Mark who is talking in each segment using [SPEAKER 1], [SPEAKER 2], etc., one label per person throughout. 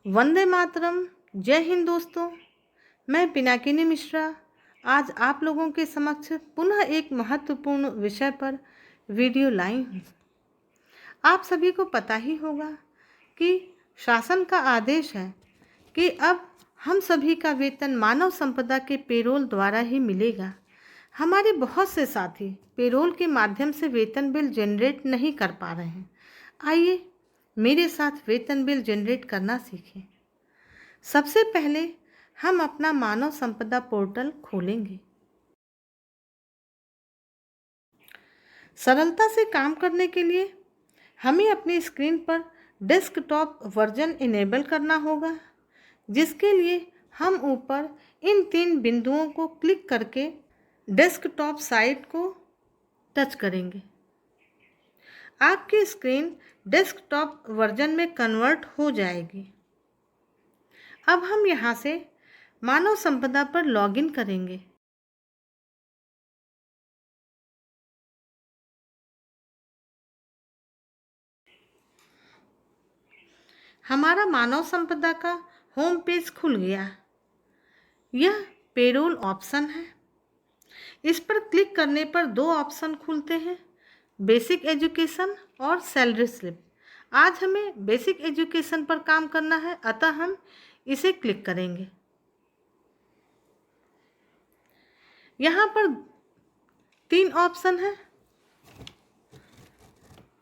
[SPEAKER 1] वंदे मातरम। जय हिंद दोस्तों, मैं पिनाकिनी मिश्रा आज आप लोगों के समक्ष पुनः एक महत्वपूर्ण विषय पर वीडियो लाई हूँ। आप सभी को पता ही होगा कि शासन का आदेश है कि अब हम सभी का वेतन मानव संपदा के पेरोल द्वारा ही मिलेगा। हमारे बहुत से साथी पेरोल के माध्यम से वेतन बिल जनरेट नहीं कर पा रहे हैं। आइए मेरे साथ वेतन बिल जनरेट करना सीखें। सबसे पहले हम अपना मानव संपदा पोर्टल खोलेंगे। सरलता से काम करने के लिए हमें अपनी स्क्रीन पर डेस्कटॉप वर्जन इनेबल करना होगा, जिसके लिए हम ऊपर इन 3 बिंदुओं को क्लिक करके डेस्कटॉप साइट को टच करेंगे। आपकी स्क्रीन डेस्कटॉप वर्जन में कन्वर्ट हो जाएगी। अब हम यहाँ से मानव संपदा पर लॉगिन करेंगे। हमारा मानव संपदा का होम पेज खुल गया। यह पेरोल ऑप्शन है। इस पर क्लिक करने पर 2 ऑप्शन खुलते हैं, बेसिक एजुकेशन और सैलरी स्लिप। आज हमें बेसिक एजुकेशन पर काम करना है, अतः हम इसे क्लिक करेंगे। यहाँ पर 3 ऑप्शन है,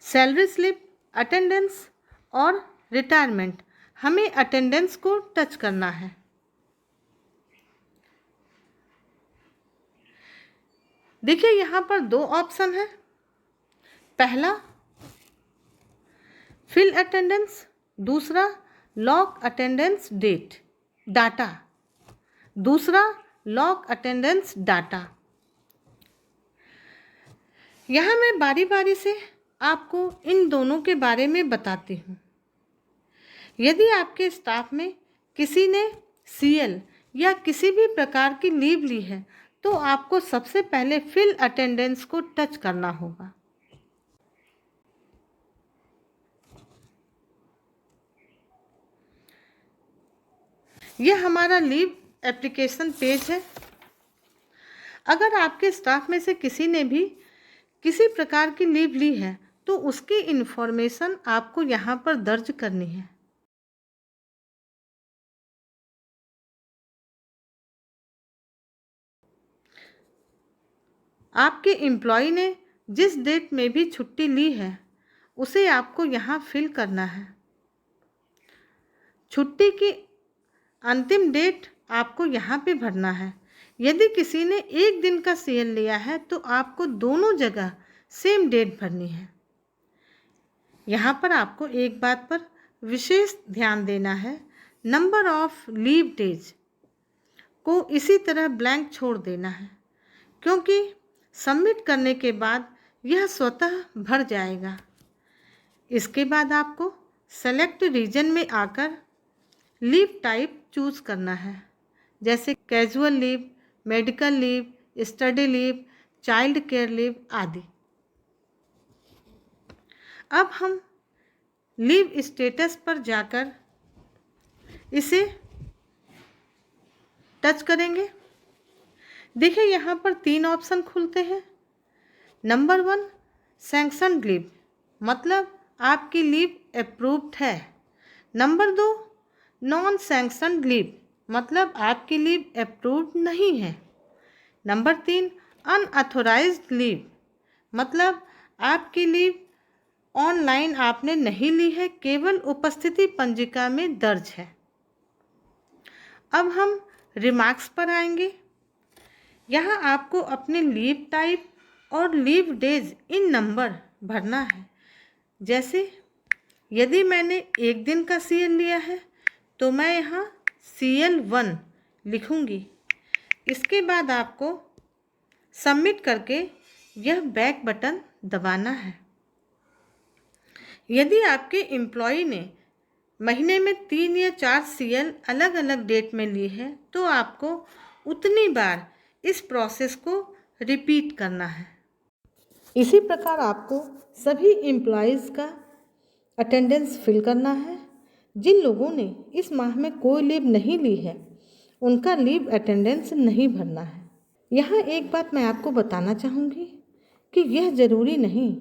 [SPEAKER 1] सैलरी स्लिप, अटेंडेंस और रिटायरमेंट। हमें अटेंडेंस को टच करना है। देखिए यहाँ पर 2 ऑप्शन है। पहला फिल अटेंडेंस, दूसरा लॉग अटेंडेंस डाटा। दूसरा लॉग अटेंडेंस डाटा। यहाँ मैं बारी बारी से आपको इन दोनों के बारे में बताती हूँ। यदि आपके स्टाफ में किसी ने सीएल या किसी भी प्रकार की लीव ली है, तो आपको सबसे पहले फिल अटेंडेंस को टच करना होगा। यह हमारा लीव एप्लीकेशन पेज है। अगर आपके स्टाफ में से किसी ने भी किसी प्रकार की लीव ली है, तो उसकी इन्फॉर्मेशन आपको यहाँ पर दर्ज करनी है। आपके एम्प्लॉय ने जिस डेट में भी छुट्टी ली है, उसे आपको यहाँ फिल करना है। छुट्टी की अंतिम डेट आपको यहाँ पे भरना है। यदि किसी ने 1 दिन का सीएल लिया है, तो आपको दोनों जगह सेम डेट भरनी है। यहाँ पर आपको एक बात पर विशेष ध्यान देना है, नंबर ऑफ लीव डेज को इसी तरह ब्लैंक छोड़ देना है, क्योंकि सबमिट करने के बाद यह स्वतः भर जाएगा। इसके बाद आपको सेलेक्ट रीजन में आकर लीव टाइप चूज़ करना है, जैसे casual leave, medical leave, study leave, child care leave आदि। अब हम लीव स्टेटस पर जाकर इसे टच करेंगे। देखिए यहाँ पर 3 ऑप्शन खुलते हैं। नंबर 1 सैंक्शनड लीव, मतलब आपकी लीव अप्रूव्ड है। नंबर 2 नॉन सैंक्शनड लीव, मतलब आपकी लीव अप्रूव्ड नहीं है। नंबर 3 अनऑथोराइज्ड लीव, मतलब आपकी लीव ऑनलाइन आपने नहीं ली है, केवल उपस्थिति पंजिका में दर्ज है। अब हम रिमार्क्स पर आएंगे। यहाँ आपको अपने लीव टाइप और लीव डेज इन नंबर भरना है। जैसे यदि मैंने 1 दिन का सीएल लिया है, तो मैं यहाँ CL1 लिखूँगी। इसके बाद आपको सबमिट करके यह बैक बटन दबाना है। यदि आपके एम्प्लॉय ने महीने में 3 या 4 सीएल अलग अलग डेट में ली है, तो आपको उतनी बार इस प्रोसेस को रिपीट करना है। इसी प्रकार आपको सभी एम्प्लॉयज़ का अटेंडेंस फिल करना है। जिन लोगों ने इस माह में कोई लीव नहीं ली है उनका लीव अटेंडेंस नहीं भरना है। यहाँ एक बात मैं आपको बताना चाहूँगी कि यह ज़रूरी नहीं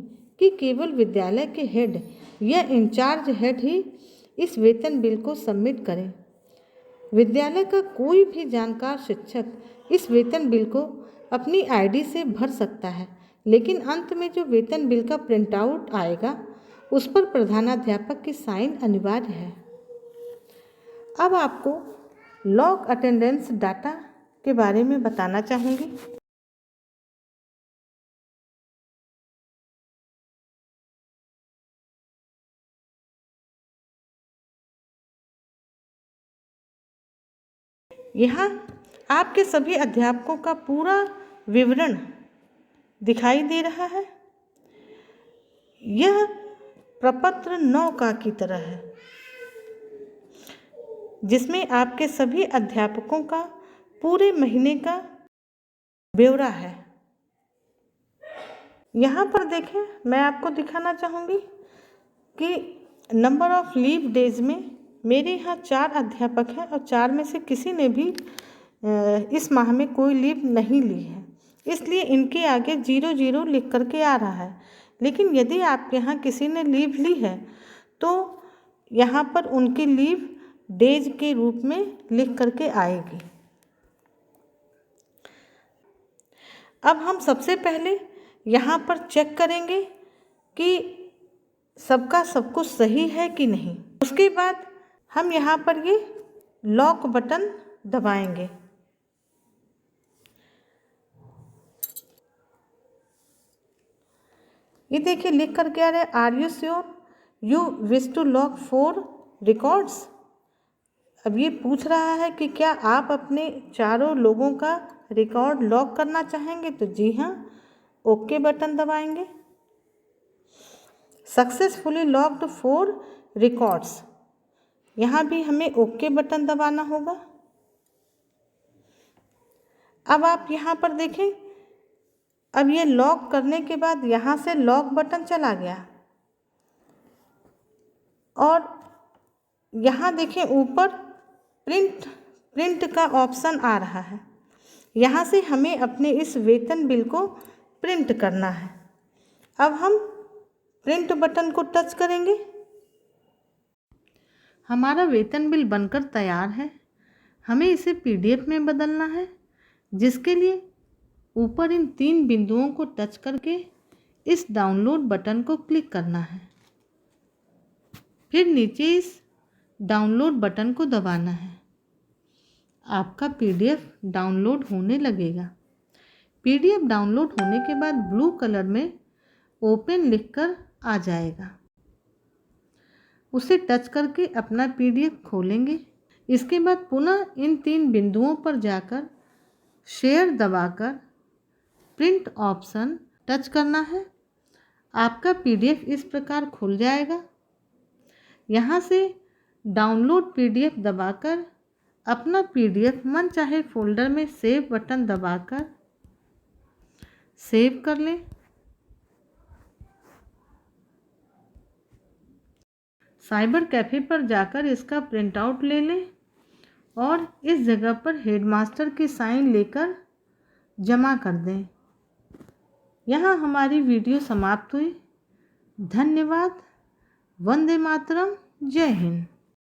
[SPEAKER 1] कि केवल विद्यालय के हेड या इंचार्ज हेड ही इस वेतन बिल को सबमिट करें। विद्यालय का कोई भी जानकार शिक्षक इस वेतन बिल को अपनी आईडी से भर सकता है, लेकिन अंत में जो वेतन बिल का प्रिंट आउट आएगा उस पर प्रधानाध्यापक की साइन अनिवार्य है। अब आपको लॉग अटेंडेंस डाटा के बारे में बताना चाहूँगी। यहाँ आपके सभी अध्यापकों का पूरा विवरण दिखाई दे रहा है। यह प्रपत्र 9 का की तरह है, जिसमें आपके सभी अध्यापकों का पूरे महीने का ब्यौरा है। यहाँ पर देखें, मैं आपको दिखाना चाहूँगी कि नंबर ऑफ लीव डेज में मेरे यहाँ 4 अध्यापक हैं और 4 में से किसी ने भी इस माह में कोई लीव नहीं ली है, इसलिए इनके आगे 0 लिख करके आ रहा है। लेकिन यदि आपके यहाँ किसी ने लीव ली है तो यहाँ पर उनकी लीव डेज के रूप में लिख करके आएगी। अब हम सबसे पहले यहाँ पर चेक करेंगे कि सबका सब कुछ सही है कि नहीं। उसके बाद हम यहाँ पर ये लॉक बटन दबाएंगे। ये देखिए लिख कर क्या है, are you sure you wish to lock 4 records. अब ये पूछ रहा है कि क्या आप अपने चारों लोगों का रिकॉर्ड लॉक करना चाहेंगे, तो जी हाँ, ओके बटन दबाएंगे। सक्सेसफुली लॉक्ड 4 रिकॉर्ड्स, यहाँ भी हमें ओके बटन दबाना होगा। अब आप यहाँ पर देखें, अब ये लॉक करने के बाद यहाँ से लॉक बटन चला गया और यहाँ देखें ऊपर प्रिंट का ऑप्शन आ रहा है। यहाँ से हमें अपने इस वेतन बिल को प्रिंट करना है। अब हम प्रिंट बटन को टच करेंगे। हमारा वेतन बिल बनकर तैयार है। हमें इसे PDF में बदलना है, जिसके लिए ऊपर इन 3 बिंदुओं को टच करके इस डाउनलोड बटन को क्लिक करना है। फिर नीचे इस डाउनलोड बटन को दबाना है। आपका PDF डाउनलोड होने लगेगा। PDF डाउनलोड होने के बाद ब्लू कलर में ओपन लिखकर आ जाएगा। उसे टच करके अपना PDF खोलेंगे। इसके बाद पुनः इन 3 बिंदुओं पर जाकर शेयर दबाकर प्रिंट ऑप्शन टच करना है। आपका PDF इस प्रकार खुल जाएगा। यहाँ से डाउनलोड PDF दबाकर अपना PDF मन चाहे फोल्डर में सेव बटन दबाकर सेव कर लें। साइबर कैफ़े पर जाकर इसका प्रिंट आउट ले लें और इस जगह पर हेडमास्टर की साइन लेकर जमा कर दें। यहाँ हमारी वीडियो समाप्त हुई। धन्यवाद। वंदे मातरम। जय हिंद।